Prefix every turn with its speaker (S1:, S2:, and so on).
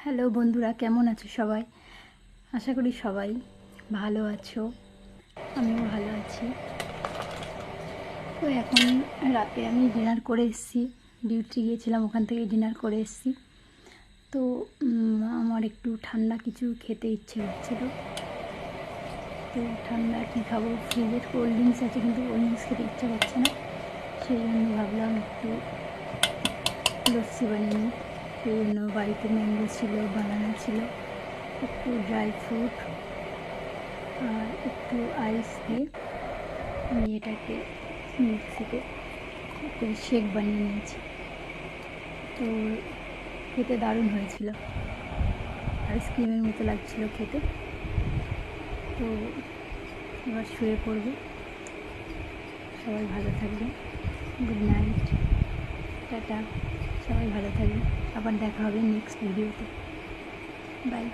S1: Hello বন্ধুরা, কেমন আছো সবাই? আশা করি সবাই ভালো আছো। আমিও ভালো আছি। তো এখন রাতে আমি ডিনার করে এসেছি, ডিউটি গিয়েছিলাম, ওখান থেকে ডিনার করে এসেছি। তো আমার একটু ঠান্ডা কিছু খেতে ইচ্ছে হচ্ছিলো। তো ঠান্ডা কী খাবো, ফ্রিজের কোল্ড ড্রিঙ্কস আছে কিন্তু কোল্ড ড্রিঙ্কস খেতে ইচ্ছে করছে না, সেই জন্য ভাবলাম একটু লস্যি বানিয়ে নিই। সেই জন্য বাড়িতে ম্যাঙ্গো ছিল, বানানা ছিল, একটু ড্রাই ফ্রুট আর একটু আইস দিয়ে আমি এটাকে মিক্সিতে একটু শেক বানিয়ে নিয়েছি। তো খেতে দারুণ হয়েছিল, আইসক্রিমের মতো লাগছিল খেতে। তো এবার শুয়ে পড়বো। সবাই ভালো থাকবেন, গুড নাইট, টাটা। সবাই ভালো থাকবেন, আবার দেখা হবে নেক্সট ভিডিওতে। বাই।